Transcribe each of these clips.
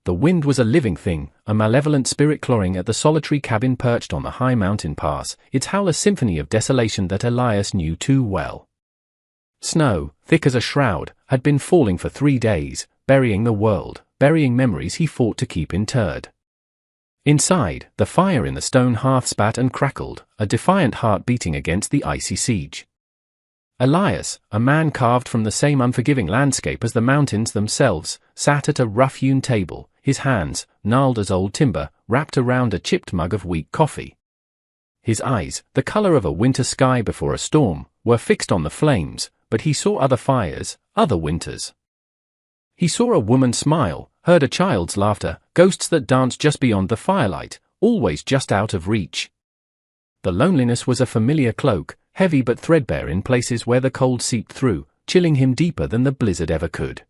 The wind was a living thing, a malevolent spirit clawing at the solitary cabin perched on the high mountain pass, its howl a symphony of desolation that Elias knew too well. Snow, thick as a shroud, had been falling for 3 days, burying the world, burying memories he fought to keep interred. Inside, the fire in the stone hearth spat and crackled, a defiant heart beating against the icy siege. Elias, a man carved from the same unforgiving landscape as the mountains themselves, sat at a rough-hewn table, his hands, gnarled as old timber, wrapped around a chipped mug of weak coffee. His eyes, the color of a winter sky before a storm, were fixed on the flames, but he saw other fires, other winters. He saw a woman smile, heard a child's laughter, ghosts that danced just beyond the firelight, always just out of reach. The loneliness was a familiar cloak, heavy but threadbare in places where the cold seeped through, chilling him deeper than the blizzard ever could.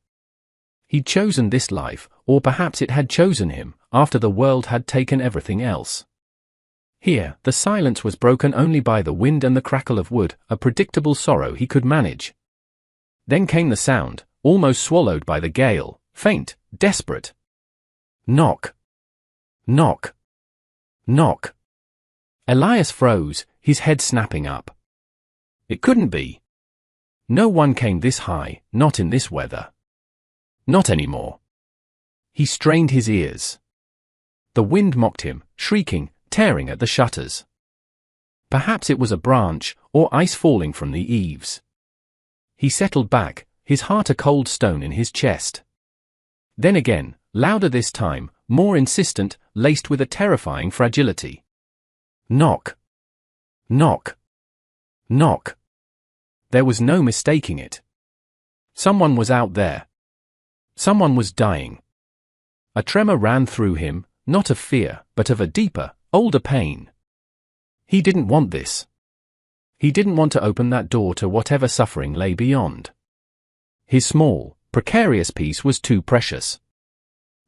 He'd chosen this life, or perhaps it had chosen him, after the world had taken everything else. Here, the silence was broken only by the wind and the crackle of wood, a predictable sorrow he could manage. Then came the sound, almost swallowed by the gale, faint, desperate. Knock. Knock. Knock. Elias froze, his head snapping up. It couldn't be. No one came this high, not in this weather. Not anymore. He strained his ears. The wind mocked him, shrieking, tearing at the shutters. Perhaps it was a branch, or ice falling from the eaves. He settled back, his heart a cold stone in his chest. Then again, louder this time, more insistent, laced with a terrifying fragility. Knock. Knock. Knock. There was no mistaking it. Someone was out there. Someone was dying. A tremor ran through him, not of fear, but of a deeper, older pain. He didn't want this. He didn't want to open that door to whatever suffering lay beyond. His small, precarious peace was too precious.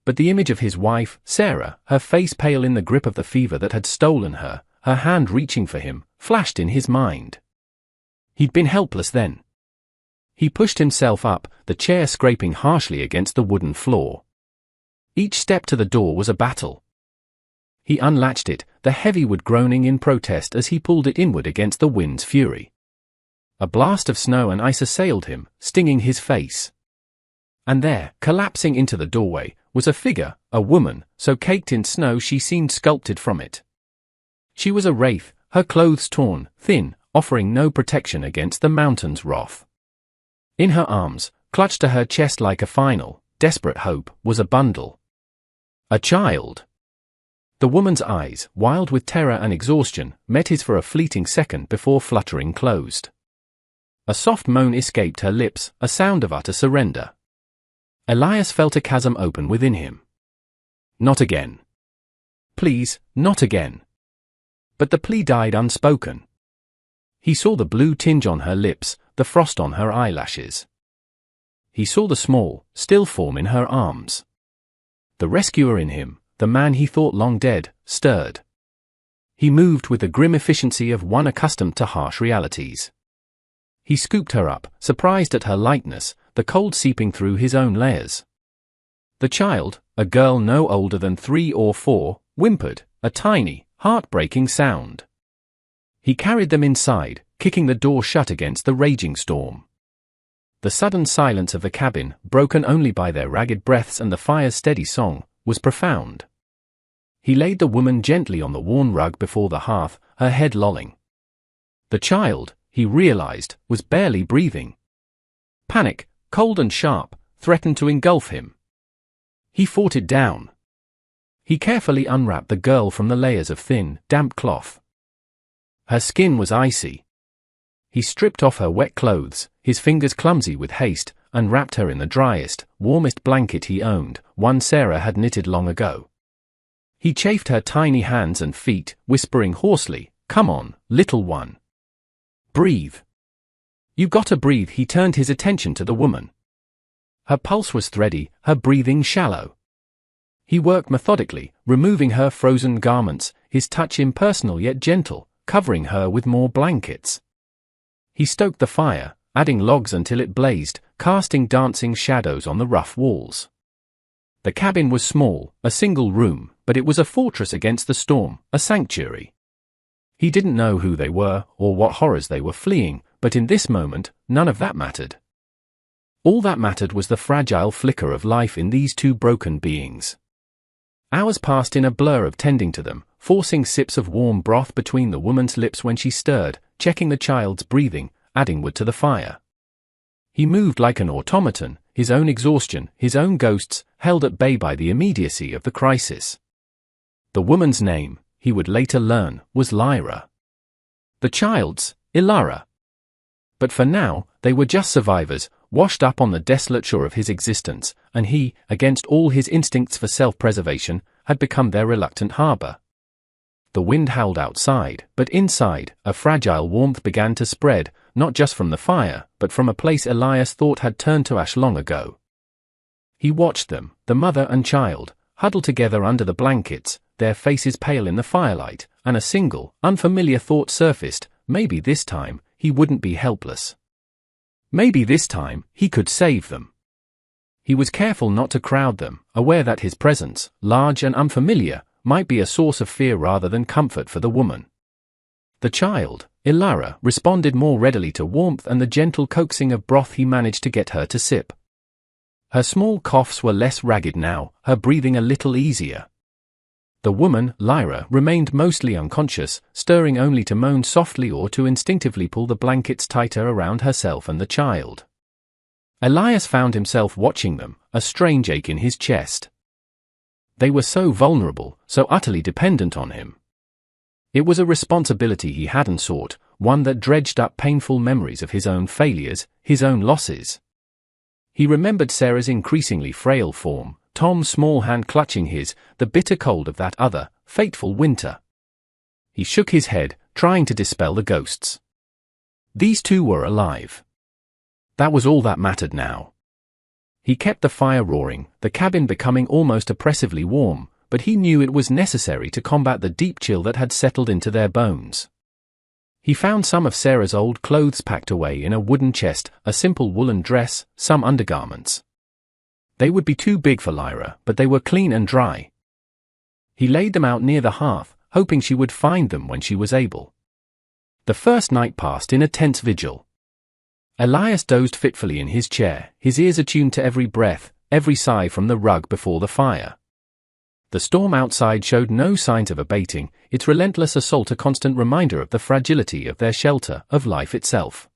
But the image of his wife, Sarah, her face pale in the grip of the fever that had stolen her, her hand reaching for him, flashed in his mind. He'd been helpless then. He pushed himself up, the chair scraping harshly against the wooden floor. Each step to the door was a battle. He unlatched it, the heavy wood groaning in protest as he pulled it inward against the wind's fury. A blast of snow and ice assailed him, stinging his face. And there, collapsing into the doorway, was a figure, a woman, so caked in snow she seemed sculpted from it. She was a wraith, her clothes torn, thin, offering no protection against the mountain's wrath. In her arms, clutched to her chest like a final, desperate hope, was a bundle. A child. The woman's eyes, wild with terror and exhaustion, met his for a fleeting second before fluttering closed. A soft moan escaped her lips, a sound of utter surrender. Elias felt a chasm open within him. Not again. Please, not again. But the plea died unspoken. He saw the blue tinge on her lips, the frost on her eyelashes. He saw the small, still form in her arms. The rescuer in him, the man he thought long dead, stirred. He moved with the grim efficiency of one accustomed to harsh realities. He scooped her up, surprised at her lightness, the cold seeping through his own layers. The child, a girl no older than 3 or 4, whimpered, a tiny, heartbreaking sound. He carried them inside, kicking the door shut against the raging storm. The sudden silence of the cabin, broken only by their ragged breaths and the fire's steady song, was profound. He laid the woman gently on the worn rug before the hearth, her head lolling. The child, he realized, was barely breathing. Panic, cold and sharp, threatened to engulf him. He fought it down. He carefully unwrapped the girl from the layers of thin, damp cloth. Her skin was icy. He stripped off her wet clothes, his fingers clumsy with haste, and wrapped her in the driest, warmest blanket he owned, one Sarah had knitted long ago. He chafed her tiny hands and feet, whispering hoarsely, "Come on, little one. Breathe. You gotta breathe." He turned his attention to the woman. Her pulse was thready, her breathing shallow. He worked methodically, removing her frozen garments, his touch impersonal yet gentle, covering her with more blankets. He stoked the fire, adding logs until it blazed, casting dancing shadows on the rough walls. The cabin was small, a single room, but it was a fortress against the storm, a sanctuary. He didn't know who they were, or what horrors they were fleeing, but in this moment, none of that mattered. All that mattered was the fragile flicker of life in these two broken beings. Hours passed in a blur of tending to them, forcing sips of warm broth between the woman's lips when she stirred, checking the child's breathing, adding wood to the fire. He moved like an automaton, his own exhaustion, his own ghosts, held at bay by the immediacy of the crisis. The woman's name, he would later learn, was Lyra. The child's, Ilara. But for now, they were just survivors, washed up on the desolate shore of his existence, and he, against all his instincts for self-preservation, had become their reluctant harbor. The wind howled outside, but inside, a fragile warmth began to spread, not just from the fire, but from a place Elias thought had turned to ash long ago. He watched them, the mother and child, huddled together under the blankets, their faces pale in the firelight, and a single, unfamiliar thought surfaced: maybe this time, he wouldn't be helpless. Maybe this time, he could save them. He was careful not to crowd them, aware that his presence, large and unfamiliar, might be a source of fear rather than comfort for the woman. The child, Ilara, responded more readily to warmth and the gentle coaxing of broth he managed to get her to sip. Her small coughs were less ragged now, her breathing a little easier. The woman, Lyra, remained mostly unconscious, stirring only to moan softly or to instinctively pull the blankets tighter around herself and the child. Elias found himself watching them, a strange ache in his chest. They were so vulnerable, so utterly dependent on him. It was a responsibility he hadn't sought, one that dredged up painful memories of his own failures, his own losses. He remembered Sarah's increasingly frail form, Tom's small hand clutching his, the bitter cold of that other, fateful winter. He shook his head, trying to dispel the ghosts. These two were alive. That was all that mattered now. He kept the fire roaring, the cabin becoming almost oppressively warm, but he knew it was necessary to combat the deep chill that had settled into their bones. He found some of Sarah's old clothes packed away in a wooden chest, a simple woolen dress, some undergarments. They would be too big for Lyra, but they were clean and dry. He laid them out near the hearth, hoping she would find them when she was able. The first night passed in a tense vigil. Elias dozed fitfully in his chair, his ears attuned to every breath, every sigh from the rug before the fire. The storm outside showed no signs of abating, its relentless assault a constant reminder of the fragility of their shelter, of life itself.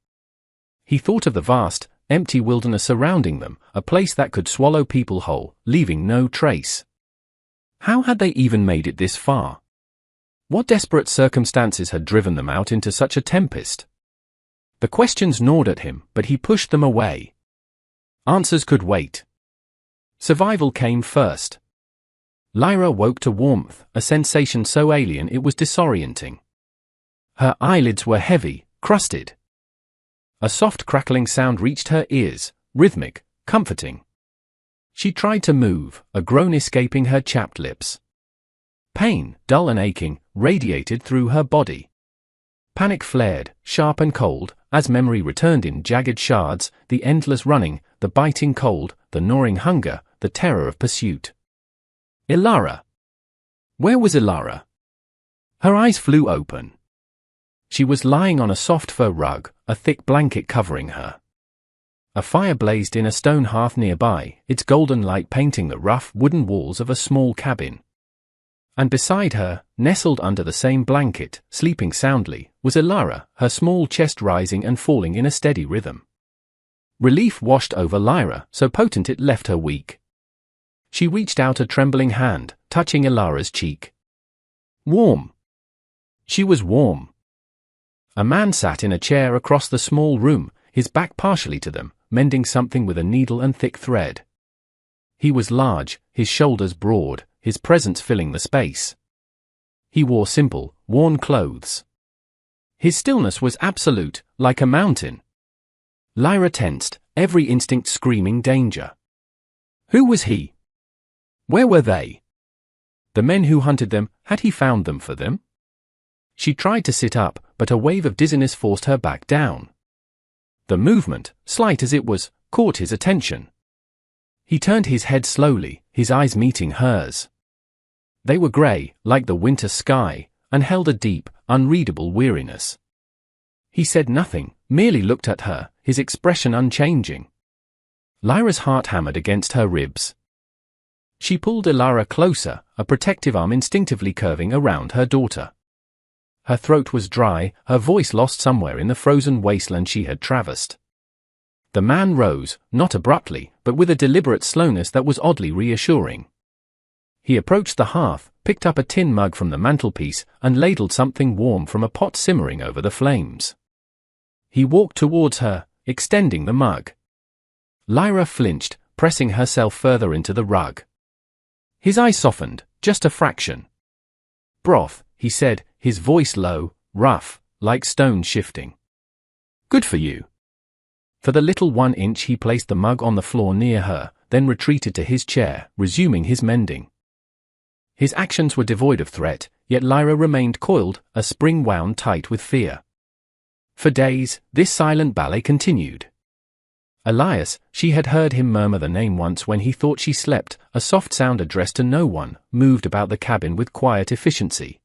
He thought of the vast, empty wilderness surrounding them, a place that could swallow people whole, leaving no trace. How had they even made it this far? What desperate circumstances had driven them out into such a tempest? The questions gnawed at him, but he pushed them away. Answers could wait. Survival came first. Lyra woke to warmth, a sensation so alien it was disorienting. Her eyelids were heavy, crusted. A soft crackling sound reached her ears, rhythmic, comforting. She tried to move, a groan escaping her chapped lips. Pain, dull and aching, radiated through her body. Panic flared, sharp and cold, as memory returned in jagged shards, the endless running, the biting cold, the gnawing hunger, the terror of pursuit. Ilara. Where was Ilara? Her eyes flew open. She was lying on a soft fur rug, a thick blanket covering her. A fire blazed in a stone hearth nearby, its golden light painting the rough wooden walls of a small cabin. And beside her, nestled under the same blanket, sleeping soundly, was Ilara, her small chest rising and falling in a steady rhythm. Relief washed over Lyra, so potent it left her weak. She reached out a trembling hand, touching Ilara's cheek. Warm. She was warm. A man sat in a chair across the small room, his back partially to them, mending something with a needle and thick thread. He was large, his shoulders broad, his presence filling the space. He wore simple, worn clothes. His stillness was absolute, like a mountain. Lyra tensed, every instinct screaming danger. Who was he? Where were they? The men who hunted them, had he found them for them? She tried to sit up, but a wave of dizziness forced her back down. The movement, slight as it was, caught his attention. He turned his head slowly, his eyes meeting hers. They were grey, like the winter sky, and held a deep, unreadable weariness. He said nothing, merely looked at her, his expression unchanging. Lyra's heart hammered against her ribs. She pulled Ilara closer, a protective arm instinctively curving around her daughter. Her throat was dry, her voice lost somewhere in the frozen wasteland she had traversed. The man rose, not abruptly, but with a deliberate slowness that was oddly reassuring. He approached the hearth, picked up a tin mug from the mantelpiece, and ladled something warm from a pot simmering over the flames. He walked towards her, extending the mug. Lyra flinched, pressing herself further into the rug. His eyes softened, just a fraction. "Broth," he said, his voice low, rough, like stone shifting. "Good for you." For the little 1 inch he placed the mug on the floor near her, then retreated to his chair, resuming his mending. His actions were devoid of threat, yet Lyra remained coiled, a spring wound tight with fear. For days, this silent ballet continued. Elias, she had heard him murmur the name once when he thought she slept, a soft sound addressed to no one, moved about the cabin with quiet efficiency.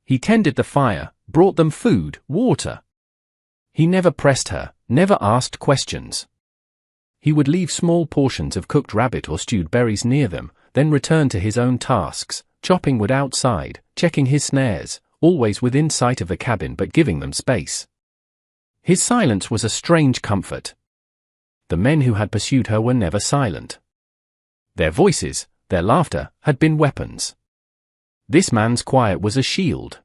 He tended the fire, brought them food, water. He never pressed her, never asked questions. He would leave small portions of cooked rabbit or stewed berries near them, then return to his own tasks, chopping wood outside, checking his snares, always within sight of the cabin but giving them space. His silence was a strange comfort. The men who had pursued her were never silent. Their voices, their laughter, had been weapons. This man's quiet was a shield.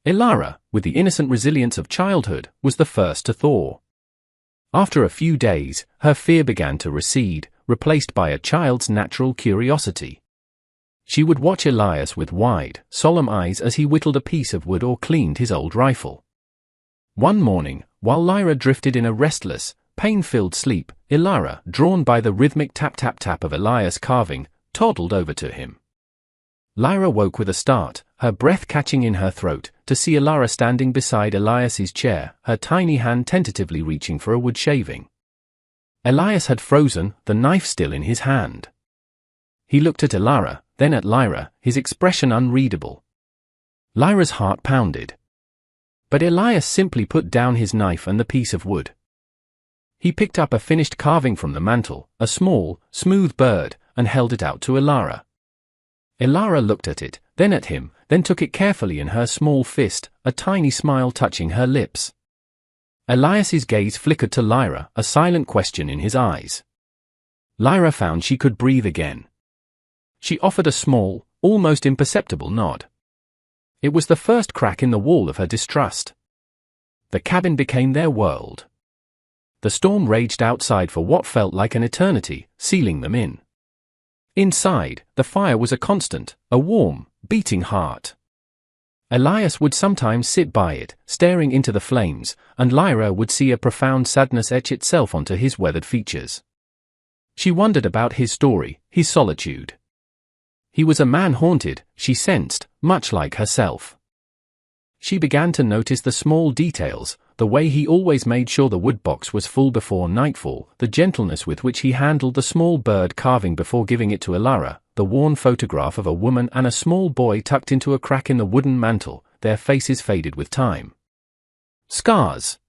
Ilara, with the innocent resilience of childhood, was the first to thaw. After a few days, her fear began to recede, replaced by a child's natural curiosity. She would watch Elias with wide, solemn eyes as he whittled a piece of wood or cleaned his old rifle. One morning, while Lyra drifted in a restless, pain-filled sleep, Ilara, drawn by the rhythmic tap-tap-tap of Elias' carving, toddled over to him. Lyra woke with a start, her breath catching in her throat, to see Ilara standing beside Elias's chair, her tiny hand tentatively reaching for a wood shaving. Elias had frozen, the knife still in his hand. He looked at Ilara, then at Lyra, his expression unreadable. Lyra's heart pounded. But Elias simply put down his knife and the piece of wood. He picked up a finished carving from the mantel, a small, smooth bird, and held it out to Ilara. Ilara looked at it, then at him, then took it carefully in her small fist, a tiny smile touching her lips. Elias's gaze flickered to Lyra, a silent question in his eyes. Lyra found she could breathe again. She offered a small, almost imperceptible nod. It was the first crack in the wall of her distrust. The cabin became their world. The storm raged outside for what felt like an eternity, sealing them in. Inside, the fire was a constant, a warm, beating heart. Elias would sometimes sit by it, staring into the flames, and Lyra would see a profound sadness etch itself onto his weathered features. She wondered about his story, his solitude. He was a man haunted, she sensed, much like herself. She began to notice the small details, the way he always made sure the woodbox was full before nightfall, the gentleness with which he handled the small bird carving before giving it to Ilara, the worn photograph of a woman and a small boy tucked into a crack in the wooden mantel, their faces faded with time. Scars.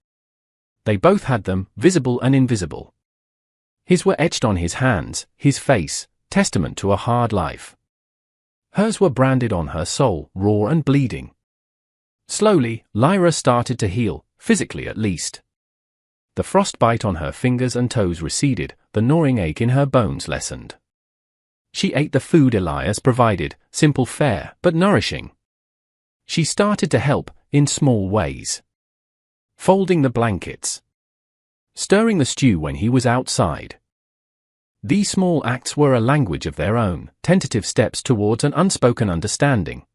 They both had them, visible and invisible. His were etched on his hands, his face, testament to a hard life. Hers were branded on her soul, raw and bleeding. Slowly, Lyra started to heal, physically at least. The frostbite on her fingers and toes receded, the gnawing ache in her bones lessened. She ate the food Elias provided, simple fare, but nourishing. She started to help, in small ways. Folding the blankets. Stirring the stew when he was outside. These small acts were a language of their own, tentative steps towards an unspoken understanding.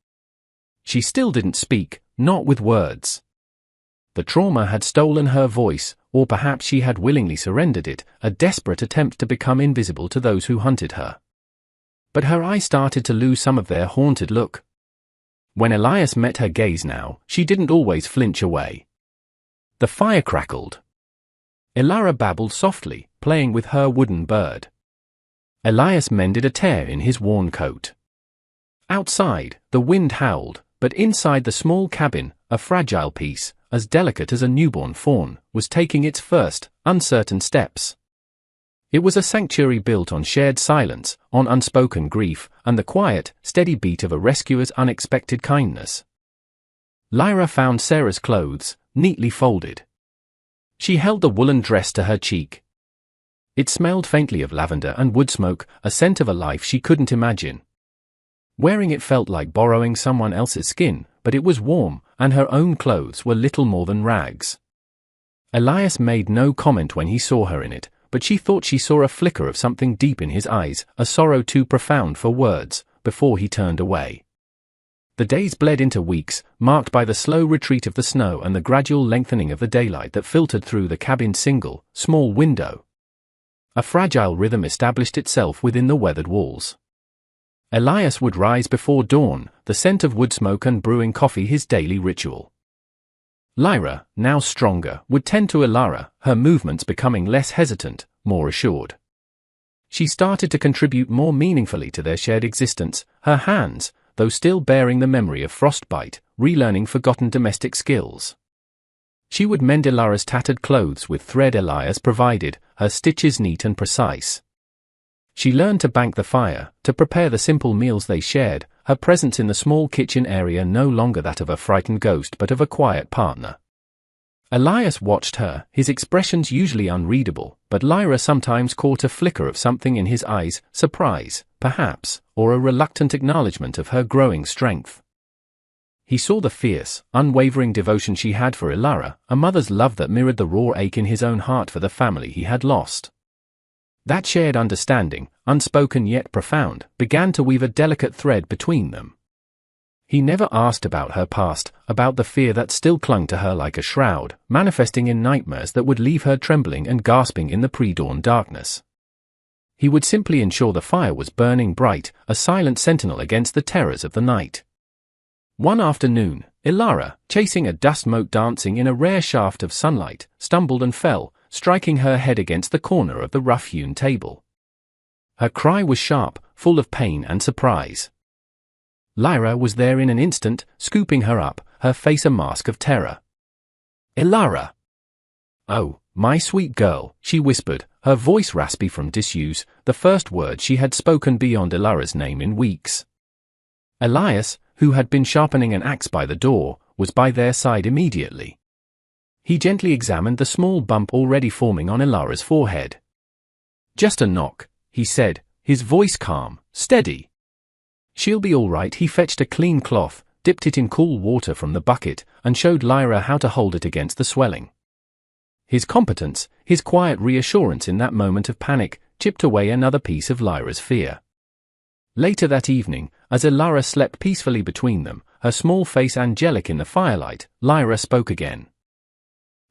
She still didn't speak, not with words. The trauma had stolen her voice, or perhaps she had willingly surrendered it, a desperate attempt to become invisible to those who hunted her. But her eyes started to lose some of their haunted look. When Elias met her gaze now, she didn't always flinch away. The fire crackled. Ilara babbled softly, playing with her wooden bird. Elias mended a tear in his worn coat. Outside, the wind howled, but inside the small cabin, a fragile piece, as delicate as a newborn fawn, was taking its first, uncertain steps. It was a sanctuary built on shared silence, on unspoken grief, and the quiet, steady beat of a rescuer's unexpected kindness. Lyra found Sarah's clothes, neatly folded. She held the woolen dress to her cheek. It smelled faintly of lavender and wood smoke, a scent of a life she couldn't imagine. Wearing it felt like borrowing someone else's skin, but it was warm, and her own clothes were little more than rags. Elias made no comment when he saw her in it, but she thought she saw a flicker of something deep in his eyes, a sorrow too profound for words, before he turned away. The days bled into weeks, marked by the slow retreat of the snow and the gradual lengthening of the daylight that filtered through the cabin's single, small window. A fragile rhythm established itself within the weathered walls. Elias would rise before dawn, the scent of wood smoke and brewing coffee his daily ritual. Lyra, now stronger, would tend to Ilara, her movements becoming less hesitant, more assured. She started to contribute more meaningfully to their shared existence, her hands, though still bearing the memory of frostbite, relearning forgotten domestic skills. She would mend Ilara's tattered clothes with thread Elias provided, her stitches neat and precise. She learned to bank the fire, to prepare the simple meals they shared, her presence in the small kitchen area no longer that of a frightened ghost but of a quiet partner. Elias watched her, his expressions usually unreadable, but Lyra sometimes caught a flicker of something in his eyes, surprise, perhaps, or a reluctant acknowledgement of her growing strength. He saw the fierce, unwavering devotion she had for Ilara, a mother's love that mirrored the raw ache in his own heart for the family he had lost. That shared understanding, unspoken yet profound, began to weave a delicate thread between them. He never asked about her past, about the fear that still clung to her like a shroud, manifesting in nightmares that would leave her trembling and gasping in the pre-dawn darkness. He would simply ensure the fire was burning bright, a silent sentinel against the terrors of the night. One afternoon, Ilara, chasing a dust mote dancing in a rare shaft of sunlight, stumbled and fell, striking her head against the corner of the rough-hewn table. Her cry was sharp, full of pain and surprise. Lyra was there in an instant, scooping her up, her face a mask of terror. "Ilara!" "Oh, my sweet girl," she whispered, her voice raspy from disuse, the first word she had spoken beyond Ilara's name in weeks. Elias, who had been sharpening an axe by the door, was by their side immediately. He gently examined the small bump already forming on Ilara's forehead. "Just a knock," he said, his voice calm, steady. "She'll be all right." He fetched a clean cloth, dipped it in cool water from the bucket, and showed Lyra how to hold it against the swelling. His competence, his quiet reassurance in that moment of panic, chipped away another piece of Lyra's fear. Later that evening, as Ilara slept peacefully between them, her small face angelic in the firelight, Lyra spoke again.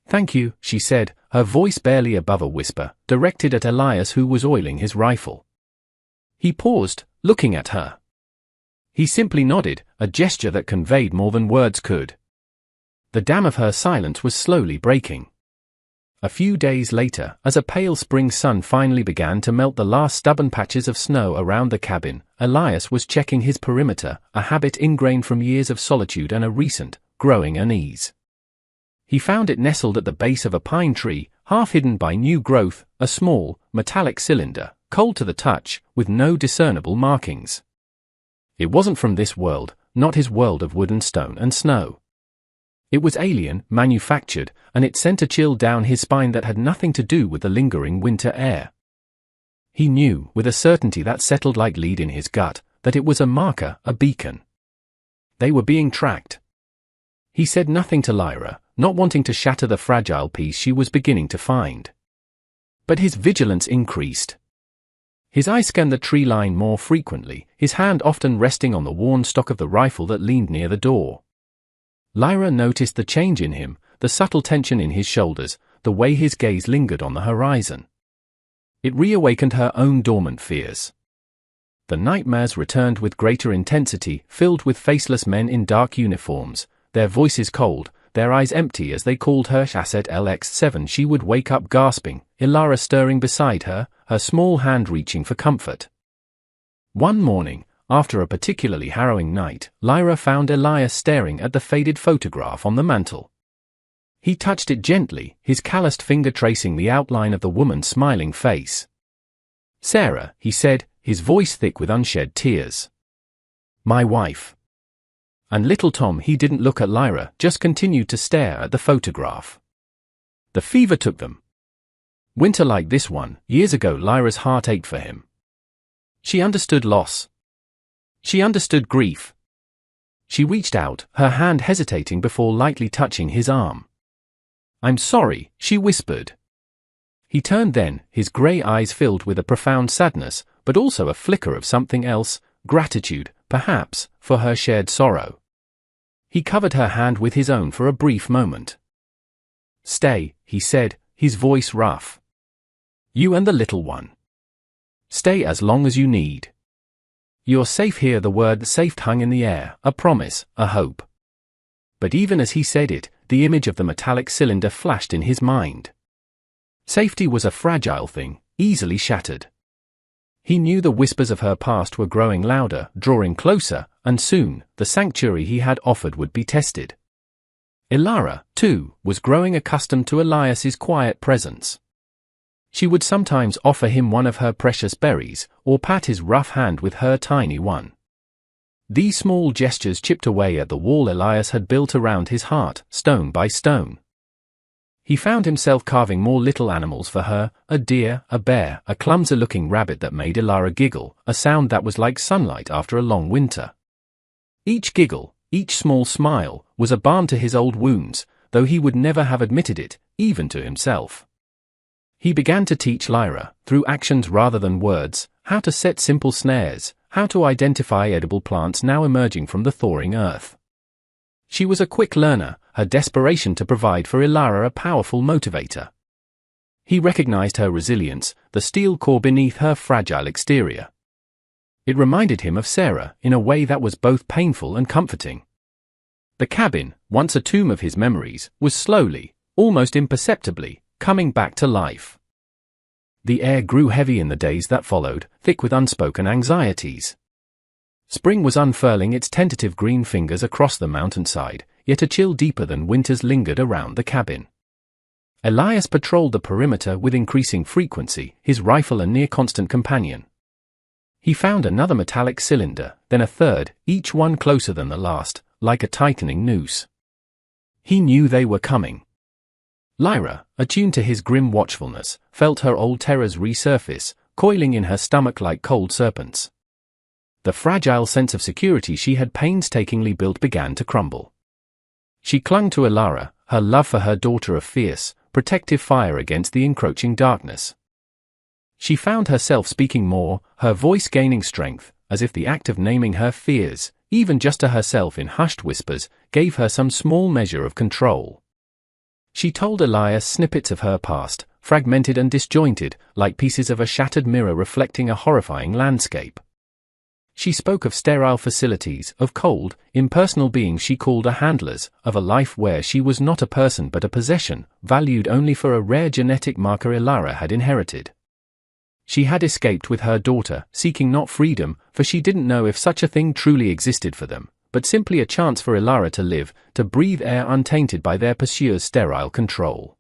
"Thank you," she said, her voice barely above a whisper, directed at Elias who was oiling his rifle. He paused, looking at her. He simply nodded, a gesture that conveyed more than words could. The dam of her silence was slowly breaking. A few days later, as a pale spring sun finally began to melt the last stubborn patches of snow around the cabin, Elias was checking his perimeter, a habit ingrained from years of solitude and a recent, growing unease. He found it nestled at the base of a pine tree, half hidden by new growth, a small, metallic cylinder, cold to the touch, with no discernible markings. It wasn't from this world, not his world of wood and stone and snow. It was alien, manufactured, and it sent a chill down his spine that had nothing to do with the lingering winter air. He knew, with a certainty that settled like lead in his gut, that it was a marker, a beacon. They were being tracked. He said nothing to Lyra, not wanting to shatter the fragile peace she was beginning to find. But his vigilance increased. His eye scanned the tree line more frequently, his hand often resting on the worn stock of the rifle that leaned near the door. Lyra noticed the change in him, the subtle tension in his shoulders, the way his gaze lingered on the horizon. It reawakened her own dormant fears. The nightmares returned with greater intensity, filled with faceless men in dark uniforms, their voices cold, their eyes empty as they called her Asset LX7. She would wake up gasping, Ilara stirring beside her, her small hand reaching for comfort. One morning, after a particularly harrowing night, Lyra found Elias staring at the faded photograph on the mantel. He touched it gently, his calloused finger tracing the outline of the woman's smiling face. "Sarah," he said, his voice thick with unshed tears. "My wife." And little Tom, he didn't look at Lyra, just continued to stare at the photograph. The fever took them. Winter like this one, years ago, Lyra's heart ached for him. She understood loss. She understood grief. She reached out, her hand hesitating before lightly touching his arm. "I'm sorry," she whispered. He turned then, his grey eyes filled with a profound sadness, but also a flicker of something else, gratitude, perhaps, for her shared sorrow. He covered her hand with his own for a brief moment. "Stay," he said, his voice rough. "You and the little one. Stay as long as you need. You're safe here." The word safe hung in the air, a promise, a hope. But even as he said it, the image of the metallic cylinder flashed in his mind. Safety was a fragile thing, easily shattered. He knew the whispers of her past were growing louder, drawing closer, and soon, the sanctuary he had offered would be tested. Elara, too, was growing accustomed to Elias's quiet presence. She would sometimes offer him one of her precious berries, or pat his rough hand with her tiny one. These small gestures chipped away at the wall Elias had built around his heart, stone by stone. He found himself carving more little animals for her, a deer, a bear, a clumsy-looking rabbit that made Elara giggle, a sound that was like sunlight after a long winter. Each giggle, each small smile, was a balm to his old wounds, though he would never have admitted it, even to himself. He began to teach Lyra, through actions rather than words, how to set simple snares, how to identify edible plants now emerging from the thawing earth. She was a quick learner, her desperation to provide for Elara a powerful motivator. He recognized her resilience, the steel core beneath her fragile exterior. It reminded him of Sarah, in a way that was both painful and comforting. The cabin, once a tomb of his memories, was slowly, almost imperceptibly, coming back to life. The air grew heavy in the days that followed, thick with unspoken anxieties. Spring was unfurling its tentative green fingers across the mountainside, yet a chill deeper than winter's lingered around the cabin. Elias patrolled the perimeter with increasing frequency, his rifle a near-constant companion. He found another metallic cylinder, then a third, each one closer than the last, like a tightening noose. He knew they were coming. Lyra, attuned to his grim watchfulness, felt her old terrors resurface, coiling in her stomach like cold serpents. The fragile sense of security she had painstakingly built began to crumble. She clung to Elara, her love for her daughter a fierce, protective fire against the encroaching darkness. She found herself speaking more, her voice gaining strength, as if the act of naming her fears, even just to herself in hushed whispers, gave her some small measure of control. She told Elias snippets of her past, fragmented and disjointed, like pieces of a shattered mirror reflecting a horrifying landscape. She spoke of sterile facilities, of cold, impersonal beings she called her handlers, of a life where she was not a person but a possession, valued only for a rare genetic marker Elara had inherited. She had escaped with her daughter, seeking not freedom, for she didn't know if such a thing truly existed for them, but simply a chance for Elara to live, to breathe air untainted by their pursuer's sterile control.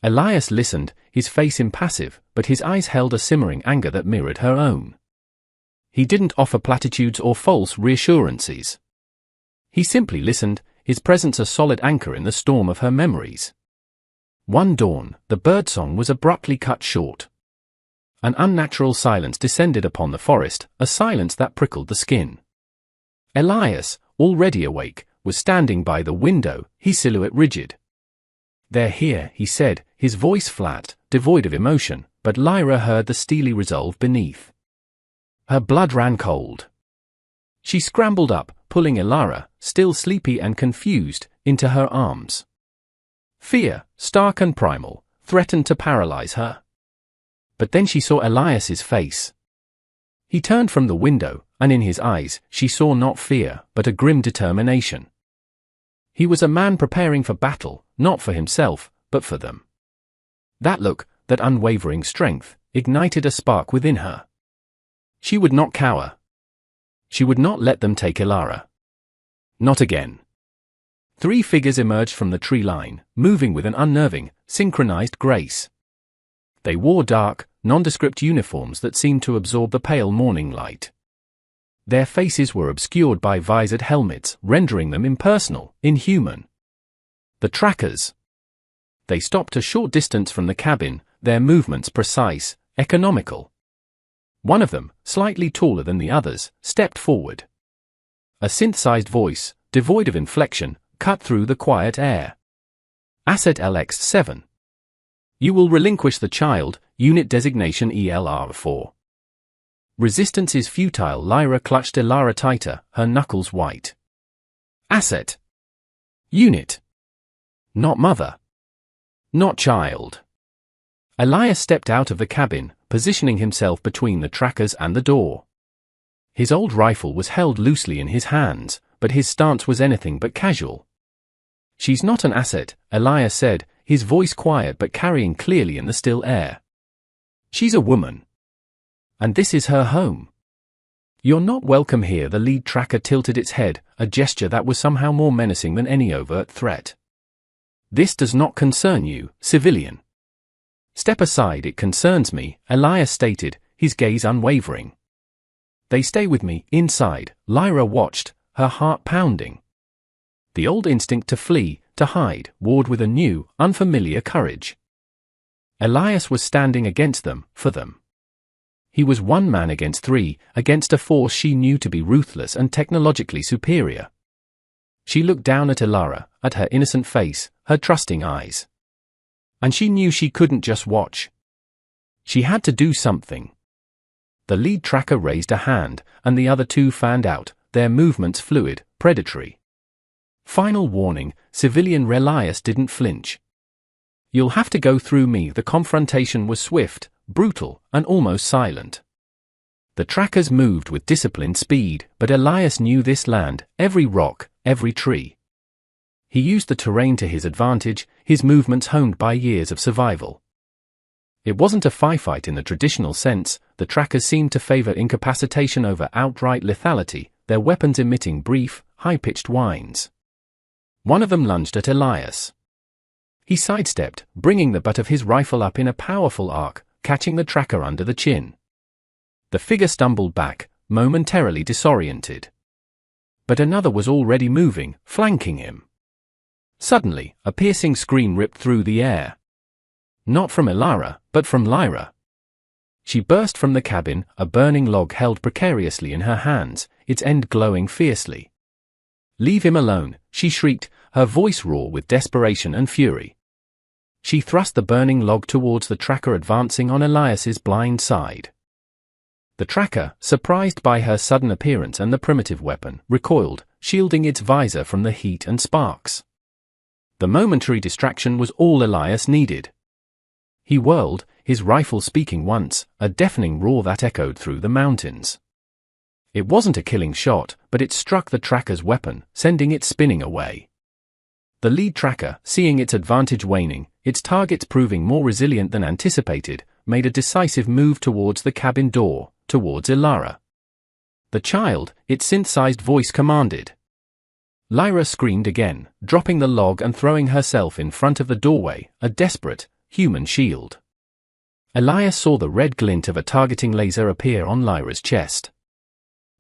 Elias listened, his face impassive, but his eyes held a simmering anger that mirrored her own. He didn't offer platitudes or false reassurances. He simply listened, his presence a solid anchor in the storm of her memories. One dawn, the birdsong was abruptly cut short. An unnatural silence descended upon the forest, a silence that prickled the skin. Elias, already awake, was standing by the window, his silhouette rigid. "They're here," he said, his voice flat, devoid of emotion, but Lyra heard the steely resolve beneath. Her blood ran cold. She scrambled up, pulling Elara, still sleepy and confused, into her arms. Fear, stark and primal, threatened to paralyze her. But then she saw Elias's face. He turned from the window, and in his eyes, she saw not fear, but a grim determination. He was a man preparing for battle, not for himself, but for them. That look, that unwavering strength, ignited a spark within her. She would not cower. She would not let them take Elara. Not again. 3 figures emerged from the tree line, moving with an unnerving, synchronized grace. They wore dark, nondescript uniforms that seemed to absorb the pale morning light. Their faces were obscured by visored helmets, rendering them impersonal, inhuman. The trackers. They stopped a short distance from the cabin, their movements precise, economical. One of them, slightly taller than the others, stepped forward. A synthesized voice, devoid of inflection, cut through the quiet air. Asset LX7. You will relinquish the child, unit designation ELR4. Resistance is futile. Lyra clutched Elara tighter, her knuckles white. Asset. Unit. Not mother. Not child. Elias stepped out of the cabin, positioning himself between the trackers and the door. His old rifle was held loosely in his hands, but his stance was anything but casual. She's not an asset, Elias said, his voice quiet but carrying clearly in the still air. She's a woman. And this is her home. You're not welcome here. The lead tracker tilted its head, a gesture that was somehow more menacing than any overt threat. This does not concern you, civilian. Step aside, it concerns me, Elias stated, his gaze unwavering. They stay with me, inside. Lyra watched, her heart pounding. The old instinct to flee, to hide, warred with a new, unfamiliar courage. Elias was standing against them, for them. He was one man against 3, against a force she knew to be ruthless and technologically superior. She looked down at Elara, at her innocent face, her trusting eyes. And she knew she couldn't just watch. She had to do something. The lead tracker raised a hand, and the other 2 fanned out, their movements fluid, predatory. Final warning, civilian. Elias didn't flinch. You'll have to go through me. The confrontation was swift, brutal, and almost silent. The trackers moved with disciplined speed, but Elias knew this land, every rock, every tree. He used the terrain to his advantage, his movements honed by years of survival. It wasn't a firefight in the traditional sense. The trackers seemed to favor incapacitation over outright lethality, their weapons emitting brief, high-pitched whines. One of them lunged at Elias. He sidestepped, bringing the butt of his rifle up in a powerful arc, catching the tracker under the chin. The figure stumbled back, momentarily disoriented. But another was already moving, flanking him. Suddenly, a piercing scream ripped through the air. Not from Elara, but from Lyra. She burst from the cabin, a burning log held precariously in her hands, its end glowing fiercely. Leave him alone, she shrieked, her voice raw with desperation and fury. She thrust the burning log towards the tracker advancing on Elias's blind side. The tracker, surprised by her sudden appearance and the primitive weapon, recoiled, shielding its visor from the heat and sparks. The momentary distraction was all Elias needed. He whirled, his rifle speaking once, a deafening roar that echoed through the mountains. It wasn't a killing shot, but it struck the tracker's weapon, sending it spinning away. The lead tracker, seeing its advantage waning, its targets proving more resilient than anticipated, made a decisive move towards the cabin door, towards Elara. The child, its synthesized voice commanded. Lyra screamed again, dropping the log and throwing herself in front of the doorway, a desperate, human shield. Elias saw the red glint of a targeting laser appear on Lyra's chest.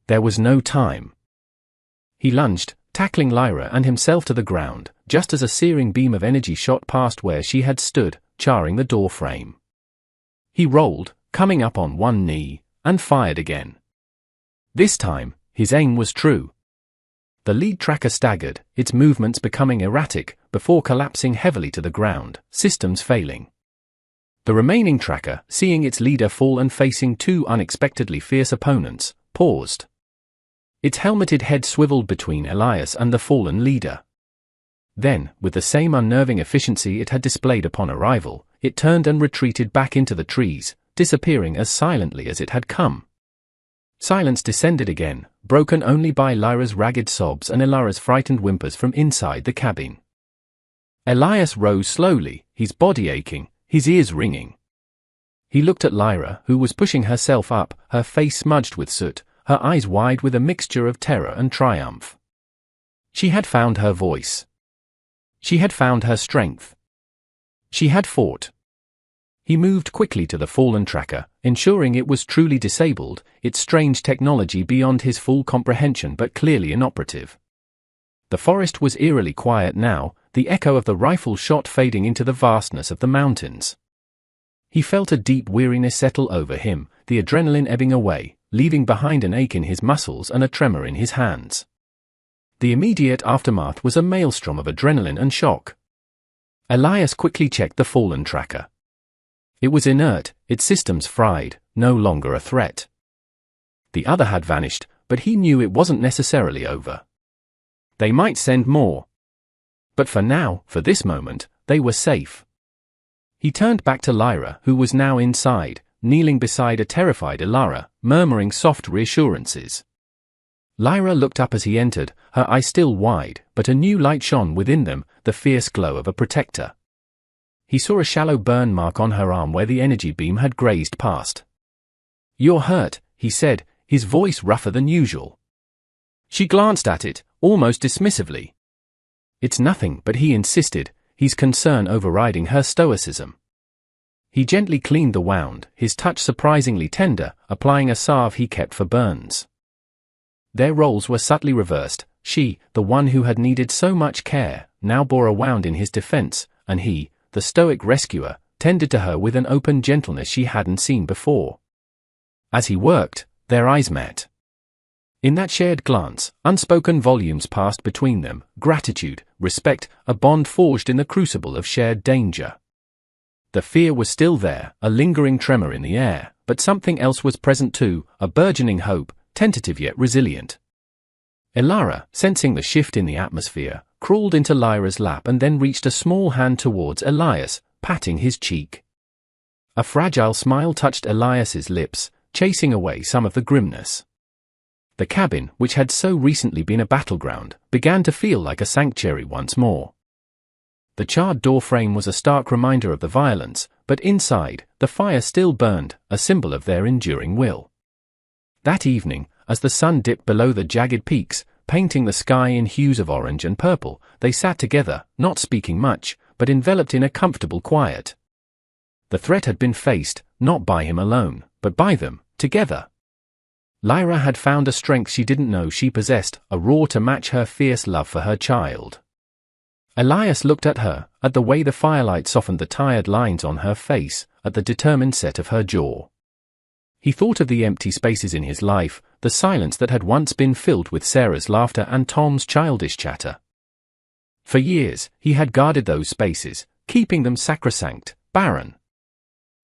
There was no time. He lunged, tackling Lyra and himself to the ground, just as a searing beam of energy shot past where she had stood, charring the door frame. He rolled, coming up on one knee, and fired again. This time, his aim was true. The lead tracker staggered, its movements becoming erratic, before collapsing heavily to the ground, systems failing. The remaining tracker, seeing its leader fall and facing 2 unexpectedly fierce opponents, paused. Its helmeted head swiveled between Elias and the fallen leader. Then, with the same unnerving efficiency it had displayed upon arrival, it turned and retreated back into the trees, disappearing as silently as it had come. Silence descended again, broken only by Lyra's ragged sobs and Elara's frightened whimpers from inside the cabin. Elias rose slowly, his body aching, his ears ringing. He looked at Lyra, who was pushing herself up, her face smudged with soot, her eyes wide with a mixture of terror and triumph. She had found her voice. She had found her strength. She had fought. He moved quickly to the fallen tracker, ensuring it was truly disabled, its strange technology beyond his full comprehension but clearly inoperative. The forest was eerily quiet now, the echo of the rifle shot fading into the vastness of the mountains. He felt a deep weariness settle over him, the adrenaline ebbing away, leaving behind an ache in his muscles and a tremor in his hands. The immediate aftermath was a maelstrom of adrenaline and shock. Elias quickly checked the fallen tracker. It was inert, its systems fried, no longer a threat. The other had vanished, but he knew it wasn't necessarily over. They might send more. But for now, for this moment, they were safe. He turned back to Lyra, who was now inside, kneeling beside a terrified Ilara, murmuring soft reassurances. Lyra looked up as he entered, her eyes still wide, but a new light shone within them, the fierce glow of a protector. He saw a shallow burn mark on her arm where the energy beam had grazed past. "You're hurt," he said, his voice rougher than usual. She glanced at it, almost dismissively. "It's nothing," but he insisted, his concern overriding her stoicism. He gently cleaned the wound, his touch surprisingly tender, applying a salve he kept for burns. Their roles were subtly reversed. She, the one who had needed so much care, now bore a wound in his defense, and he, the stoic rescuer, tended to her with an open gentleness she hadn't seen before. As he worked, their eyes met. In that shared glance, unspoken volumes passed between them, gratitude, respect, a bond forged in the crucible of shared danger. The fear was still there, a lingering tremor in the air, but something else was present too, a burgeoning hope, tentative yet resilient. Ilara, sensing the shift in the atmosphere, crawled into Lyra's lap and then reached a small hand towards Elias, patting his cheek. A fragile smile touched Elias's lips, chasing away some of the grimness. The cabin, which had so recently been a battleground, began to feel like a sanctuary once more. The charred doorframe was a stark reminder of the violence, but inside, the fire still burned, a symbol of their enduring will. That evening, as the sun dipped below the jagged peaks, painting the sky in hues of orange and purple, they sat together, not speaking much, but enveloped in a comfortable quiet. The threat had been faced, not by him alone, but by them, together. Lyra had found a strength she didn't know she possessed, a roar to match her fierce love for her child. Elias looked at her, at the way the firelight softened the tired lines on her face, at the determined set of her jaw. He thought of the empty spaces in his life, the silence that had once been filled with Sarah's laughter and Tom's childish chatter. For years, he had guarded those spaces, keeping them sacrosanct, barren.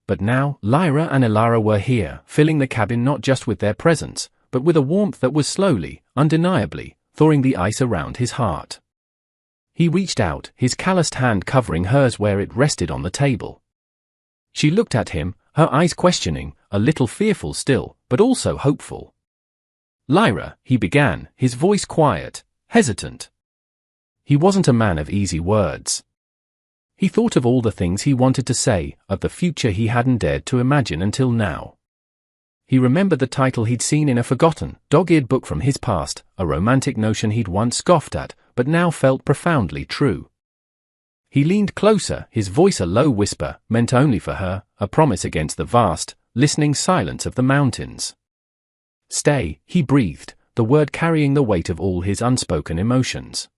But now, Lyra and Ilara were here, filling the cabin not just with their presence, but with a warmth that was slowly, undeniably, thawing the ice around his heart. He reached out, his calloused hand covering hers where it rested on the table. She looked at him, her eyes questioning, a little fearful still, but also hopeful. "Lyra," he began, his voice quiet, hesitant. He wasn't a man of easy words. He thought of all the things he wanted to say, of the future he hadn't dared to imagine until now. He remembered the title he'd seen in a forgotten, dog-eared book from his past, a romantic notion he'd once scoffed at, but now felt profoundly true. He leaned closer, his voice a low whisper, meant only for her, a promise against the vast, listening silence of the mountains. "Stay," he breathed, the word carrying the weight of all his unspoken emotions.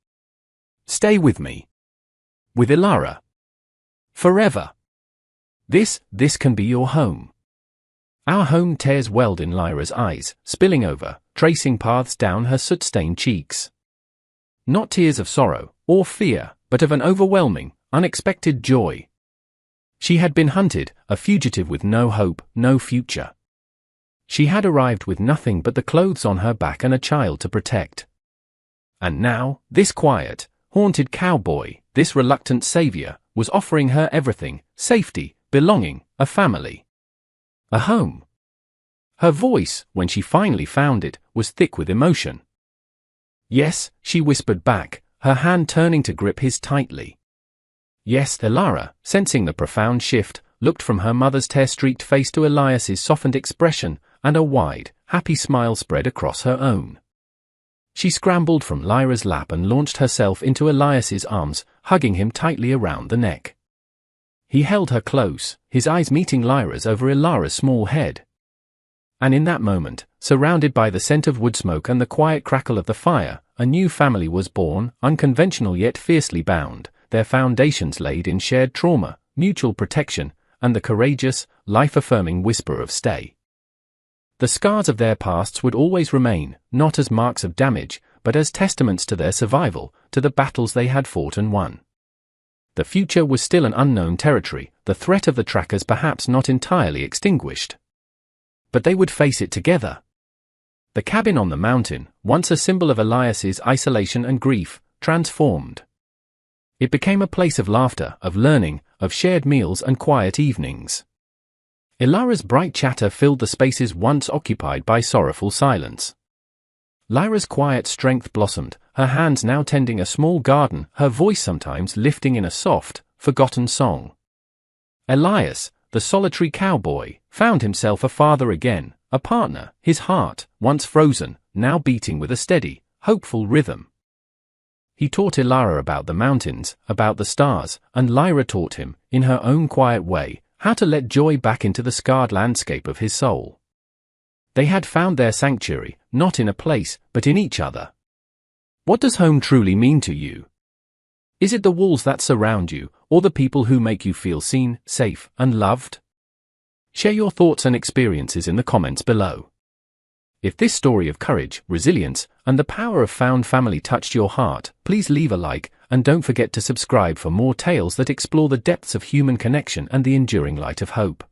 "Stay with me. With Ilara. Forever. This can be your home." "Our home," tears welled in Lyra's eyes, spilling over, tracing paths down her soot-stained cheeks. Not tears of sorrow, or fear, but of an overwhelming, unexpected joy. She had been hunted, a fugitive with no hope, no future. She had arrived with nothing but the clothes on her back and a child to protect. And now, this quiet, haunted cowboy, this reluctant savior, was offering her everything: safety, belonging, a family. A home. Her voice, when she finally found it, was thick with emotion. "Yes," she whispered back, her hand turning to grip his tightly. "Yes." Ilara, sensing the profound shift, looked from her mother's tear-streaked face to Elias's softened expression, and a wide, happy smile spread across her own. She scrambled from Lyra's lap and launched herself into Elias's arms, hugging him tightly around the neck. He held her close, his eyes meeting Lyra's over Ilara's small head. And in that moment, surrounded by the scent of wood smoke and the quiet crackle of the fire, a new family was born, unconventional yet fiercely bound, their foundations laid in shared trauma, mutual protection, and the courageous, life-affirming whisper of stay. The scars of their pasts would always remain, not as marks of damage, but as testaments to their survival, to the battles they had fought and won. The future was still an unknown territory, the threat of the trackers perhaps not entirely extinguished. But they would face it together. The cabin on the mountain, once a symbol of Elias's isolation and grief, transformed. It became a place of laughter, of learning, of shared meals and quiet evenings. Ilara's bright chatter filled the spaces once occupied by sorrowful silence. Lyra's quiet strength blossomed, her hands now tending a small garden, her voice sometimes lifting in a soft, forgotten song. Elias, the solitary cowboy, found himself a father again, a partner, his heart, once frozen, now beating with a steady, hopeful rhythm. He taught Ilara about the mountains, about the stars, and Lyra taught him, in her own quiet way, how to let joy back into the scarred landscape of his soul. They had found their sanctuary, not in a place, but in each other. What does home truly mean to you? Is it the walls that surround you, or the people who make you feel seen, safe, and loved? Share your thoughts and experiences in the comments below. If this story of courage, resilience, and the power of found family touched your heart, please leave a like, and don't forget to subscribe for more tales that explore the depths of human connection and the enduring light of hope.